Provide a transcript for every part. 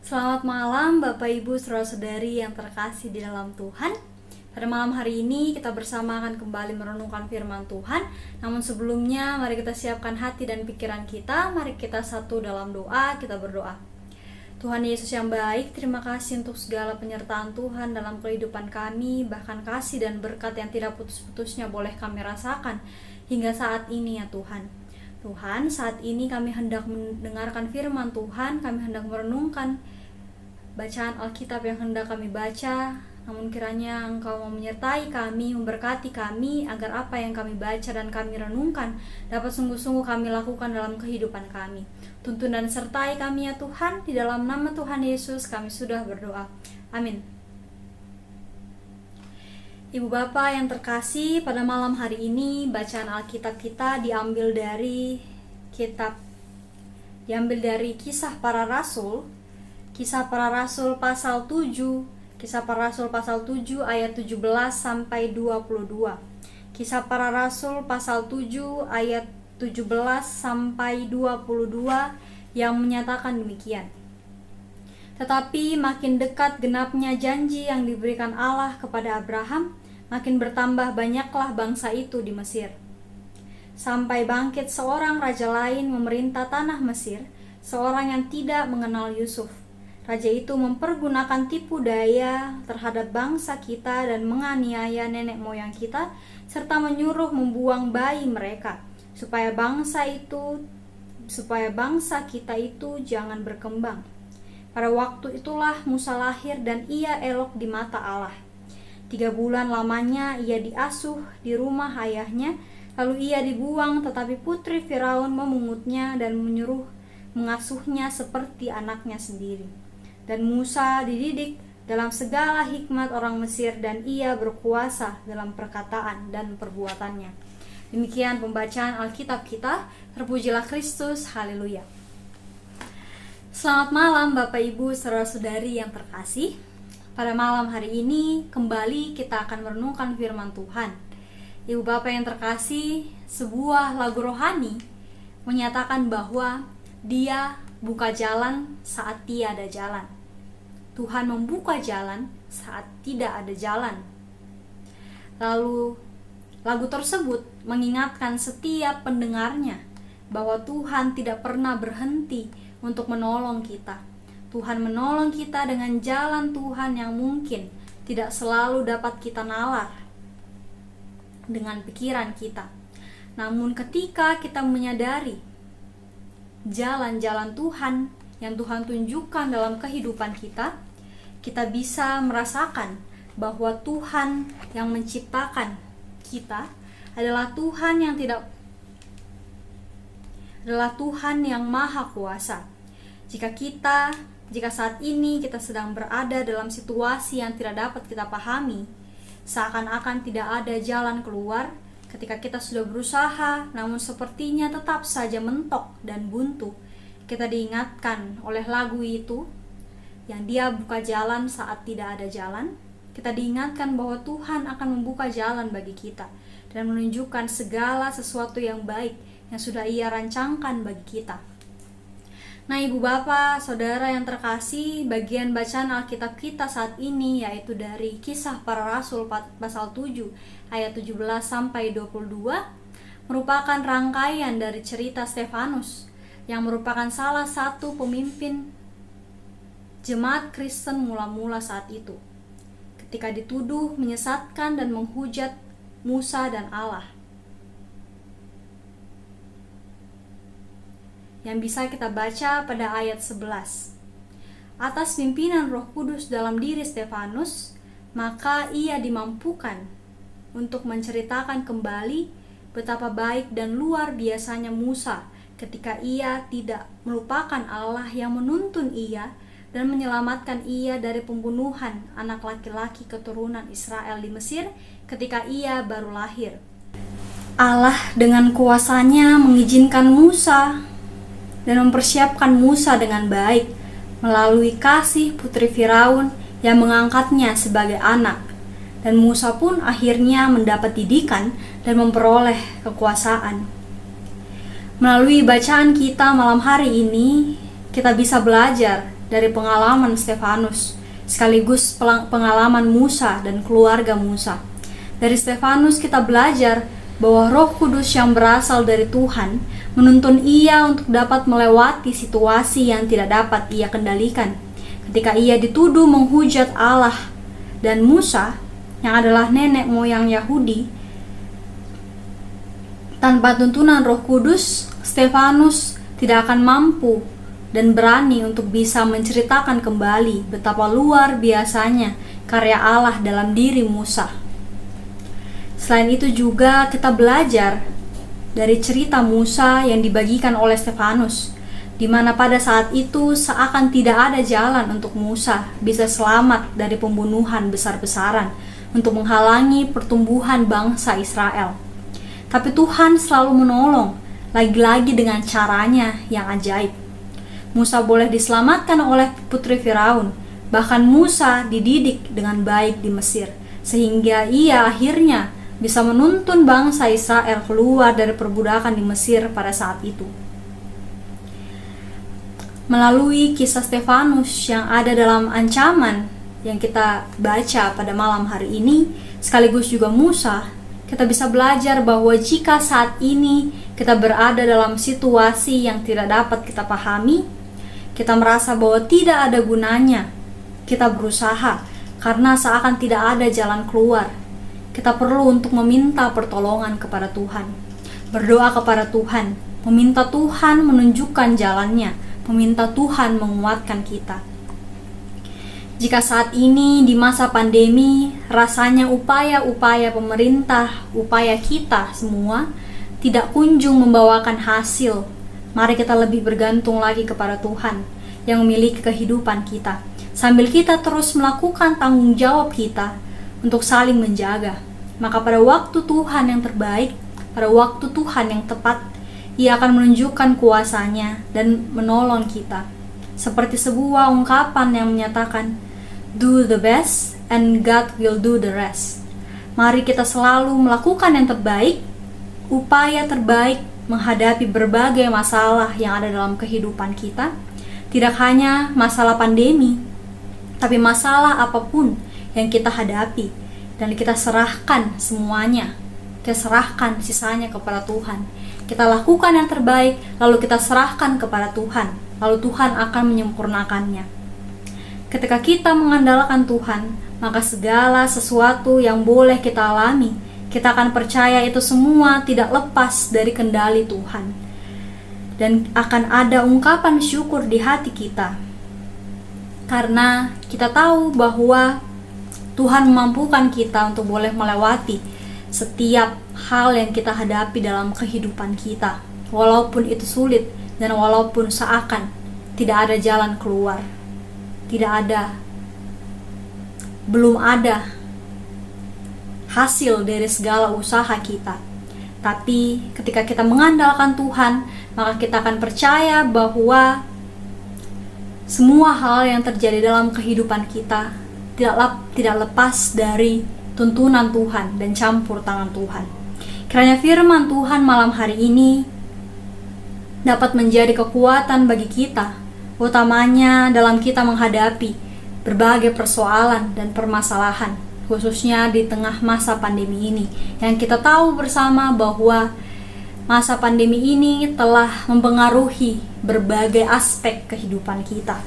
Selamat malam Bapak Ibu Saudara-saudari yang terkasih di dalam Tuhan. Pada malam hari ini kita bersama akan kembali merenungkan firman Tuhan. Namun sebelumnya mari kita siapkan hati dan pikiran kita. Mari kita satu dalam doa, kita berdoa. Tuhan Yesus yang baik, terima kasih untuk segala penyertaan Tuhan dalam kehidupan kami. Bahkan kasih dan berkat yang tidak putus-putusnya boleh kami rasakan hingga saat ini ya Tuhan. Tuhan, saat ini kami hendak mendengarkan firman Tuhan, kami hendak merenungkan bacaan Alkitab yang hendak kami baca. Namun kiranya Engkau mau menyertai kami, memberkati kami, agar apa yang kami baca dan kami renungkan dapat sungguh-sungguh kami lakukan dalam kehidupan kami. Tuntun dan sertai kami ya Tuhan, di dalam nama Tuhan Yesus kami sudah berdoa. Amin. Ibu Bapak yang terkasih, pada malam hari ini bacaan Alkitab kita diambil dari Kisah Para Rasul. Kisah Para Rasul pasal 7, Kisah Para Rasul pasal 7 ayat 17 sampai 22. Kisah Para Rasul pasal 7 ayat 17 sampai 22 yang menyatakan demikian. Tetapi makin dekat genapnya janji yang diberikan Allah kepada Abraham, makin bertambah banyaklah bangsa itu di Mesir. Sampai bangkit seorang raja lain memerintah tanah Mesir, seorang yang tidak mengenal Yusuf. Raja itu mempergunakan tipu daya terhadap bangsa kita dan menganiaya nenek moyang kita, serta menyuruh membuang bayi mereka, supaya bangsa kita itu jangan berkembang. Pada waktu itulah Musa lahir dan ia elok di mata Allah. 3 bulan lamanya ia diasuh di rumah ayahnya, lalu ia dibuang, tetapi putri Firaun memungutnya dan menyuruh mengasuhnya seperti anaknya sendiri. Dan Musa dididik dalam segala hikmat orang Mesir dan ia berkuasa dalam perkataan dan perbuatannya. Demikian pembacaan Alkitab kita. Terpujilah Kristus, haleluya. Selamat malam Bapak Ibu saudara-saudari yang terkasih. Pada malam hari ini kembali kita akan merenungkan firman Tuhan. Ibu Bapak yang terkasih, sebuah lagu rohani menyatakan bahwa Dia buka jalan saat tiada jalan. Tuhan membuka jalan saat tidak ada jalan. Lalu lagu tersebut mengingatkan setiap pendengarnya bahwa Tuhan tidak pernah berhenti untuk menolong kita. Tuhan menolong kita dengan jalan Tuhan yang mungkin tidak selalu dapat kita nalar dengan pikiran kita. Namun ketika kita menyadari jalan-jalan Tuhan yang Tuhan tunjukkan dalam kehidupan kita, kita bisa merasakan bahwa Tuhan yang menciptakan kita adalah Tuhan yang maha kuasa. Jika saat ini kita sedang berada dalam situasi yang tidak dapat kita pahami, seakan-akan tidak ada jalan keluar, ketika kita sudah berusaha namun sepertinya tetap saja mentok dan buntu, kita diingatkan oleh lagu itu yang Dia buka jalan saat tidak ada jalan. Kita diingatkan bahwa Tuhan akan membuka jalan bagi kita dan menunjukkan segala sesuatu yang baik yang sudah Ia rancangkan bagi kita. Nah, Ibu Bapak, Saudara yang terkasih, bagian bacaan Alkitab kita saat ini yaitu dari Kisah Para Rasul pasal 7 ayat 17 sampai 22 merupakan rangkaian dari cerita Stefanus yang merupakan salah satu pemimpin jemaat Kristen mula-mula saat itu, ketika dituduh menyesatkan dan menghujat Musa dan Allah. Yang bisa kita baca pada ayat 11. Atas pimpinan Roh Kudus dalam diri Stefanus, maka ia dimampukan untuk menceritakan kembali betapa baik dan luar biasanya Musa ketika ia tidak melupakan Allah yang menuntun ia dan menyelamatkan ia dari pembunuhan anak laki-laki keturunan Israel di Mesir ketika ia baru lahir. Allah dengan kuasanya mengizinkan Musa dan mempersiapkan Musa dengan baik melalui kasih putri Firaun yang mengangkatnya sebagai anak. Dan Musa pun akhirnya mendapat didikan dan memperoleh kekuasaan. Melalui bacaan kita malam hari ini, kita bisa belajar dari pengalaman Stefanus, sekaligus pengalaman Musa dan keluarga Musa. Dari Stefanus kita belajar bahwa Roh Kudus yang berasal dari Tuhan menuntun ia untuk dapat melewati situasi yang tidak dapat ia kendalikan. Ketika ia dituduh menghujat Allah dan Musa, yang adalah nenek moyang Yahudi, tanpa tuntunan Roh Kudus, Stefanus tidak akan mampu dan berani untuk bisa menceritakan kembali betapa luar biasanya karya Allah dalam diri Musa. Selain itu juga kita belajar dari cerita Musa yang dibagikan oleh Stefanus, di mana pada saat itu seakan tidak ada jalan untuk Musa bisa selamat dari pembunuhan besar-besaran untuk menghalangi pertumbuhan bangsa Israel. Tapi Tuhan selalu menolong, lagi-lagi dengan caranya yang ajaib. Musa boleh diselamatkan oleh putri Firaun, bahkan Musa dididik dengan baik di Mesir, sehingga ia akhirnya bisa menuntun bangsa Israel keluar dari perbudakan di Mesir pada saat itu. Melalui kisah Stefanus yang ada dalam ancaman yang kita baca pada malam hari ini, sekaligus juga Musa, kita bisa belajar bahwa jika saat ini kita berada dalam situasi yang tidak dapat kita pahami, kita merasa bahwa tidak ada gunanya kita berusaha karena seakan tidak ada jalan keluar, kita perlu untuk meminta pertolongan kepada Tuhan, berdoa kepada Tuhan, meminta Tuhan menunjukkan jalannya, meminta Tuhan menguatkan kita. Jika saat ini di masa pandemi rasanya upaya-upaya pemerintah, upaya kita semua tidak kunjung membawakan hasil, mari kita lebih bergantung lagi kepada Tuhan yang memiliki kehidupan kita, sambil kita terus melakukan tanggung jawab kita untuk saling menjaga. Maka pada waktu Tuhan yang terbaik, pada waktu Tuhan yang tepat, Ia akan menunjukkan kuasanya dan menolong kita. Seperti sebuah ungkapan yang menyatakan, do the best and God will do the rest. Mari kita selalu melakukan yang terbaik, upaya terbaik menghadapi berbagai masalah yang ada dalam kehidupan kita. Tidak hanya masalah pandemi, tapi masalah apapun yang kita hadapi, dan kita serahkan semuanya, kita serahkan sisanya kepada Tuhan. Kita lakukan yang terbaik, lalu kita serahkan kepada Tuhan, lalu Tuhan akan menyempurnakannya. Ketika kita mengandalkan Tuhan, maka segala sesuatu yang boleh kita alami, kita akan percaya itu semua tidak lepas dari kendali Tuhan. Dan akan ada ungkapan syukur di hati kita, karena kita tahu bahwa Tuhan memampukan kita untuk boleh melewati setiap hal yang kita hadapi dalam kehidupan kita, walaupun itu sulit dan walaupun seakan tidak ada jalan keluar, belum ada hasil dari segala usaha kita. Tapi ketika kita mengandalkan Tuhan, maka kita akan percaya bahwa semua hal yang terjadi dalam kehidupan kita tidak lepas dari tuntunan Tuhan dan campur tangan Tuhan. Kiranya firman Tuhan malam hari ini dapat menjadi kekuatan bagi kita, utamanya dalam kita menghadapi berbagai persoalan dan permasalahan, khususnya di tengah masa pandemi ini, yang kita tahu bersama bahwa masa pandemi ini telah mempengaruhi berbagai aspek kehidupan kita.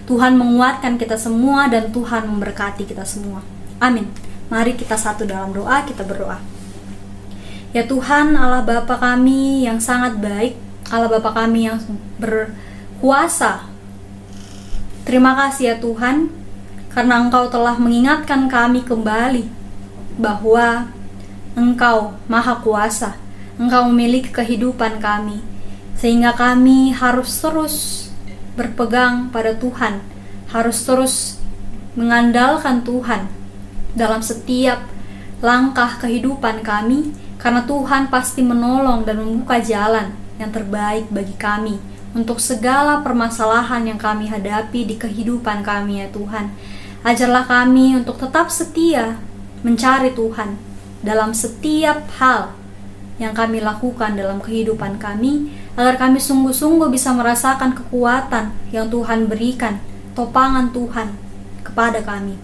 Tuhan menguatkan kita semua dan Tuhan memberkati kita semua. Amin. Mari kita satu dalam doa, kita berdoa. Ya Tuhan, Allah Bapa kami yang sangat baik, Allah Bapa kami yang berkuasa, terima kasih ya Tuhan, karena Engkau telah mengingatkan kami kembali bahwa Engkau Maha Kuasa, Engkau memiliki kehidupan kami, sehingga kami harus terus berpegang pada Tuhan, harus terus mengandalkan Tuhan dalam setiap langkah kehidupan kami, karena Tuhan pasti menolong dan membuka jalan yang terbaik bagi kami untuk segala permasalahan yang kami hadapi di kehidupan kami ya Tuhan. Ajarlah kami untuk tetap setia mencari Tuhan dalam setiap hal, yang kami lakukan dalam kehidupan kami, agar kami sungguh-sungguh bisa merasakan kekuatan yang Tuhan berikan, topangan Tuhan kepada kami.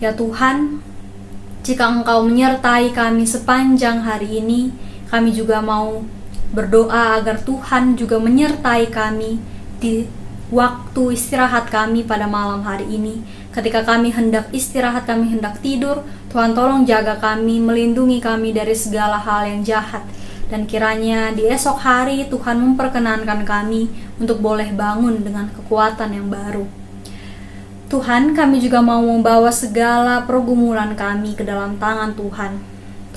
Ya Tuhan, jika Engkau menyertai kami sepanjang hari ini, kami juga mau berdoa agar Tuhan juga menyertai kami di waktu istirahat kami pada malam hari ini. Ketika kami hendak istirahat, kami hendak tidur, Tuhan tolong jaga kami, melindungi kami dari segala hal yang jahat. Dan kiranya di esok hari Tuhan memperkenankan kami untuk boleh bangun dengan kekuatan yang baru. Tuhan, kami juga mau membawa segala pergumulan kami ke dalam tangan Tuhan.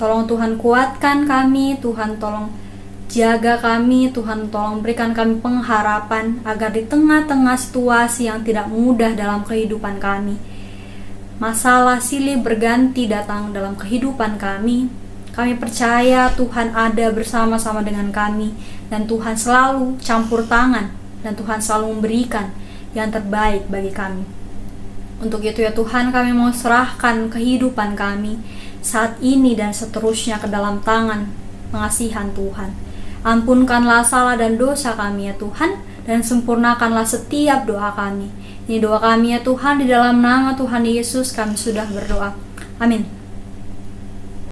Tolong Tuhan kuatkan kami, Tuhan tolong jaga kami, Tuhan tolong berikan kami pengharapan agar di tengah-tengah situasi yang tidak mudah dalam kehidupan kami, masalah silih berganti datang dalam kehidupan kami percaya Tuhan ada bersama-sama dengan kami, dan Tuhan selalu campur tangan, dan Tuhan selalu memberikan yang terbaik bagi kami. Untuk itu ya Tuhan, kami mau serahkan kehidupan kami saat ini dan seterusnya ke dalam tangan pengasihan Tuhan. Ampunkanlah salah dan dosa kami ya Tuhan, dan sempurnakanlah setiap doa kami. Ini doa kami ya Tuhan, di dalam nama Tuhan Yesus kami sudah berdoa. Amin.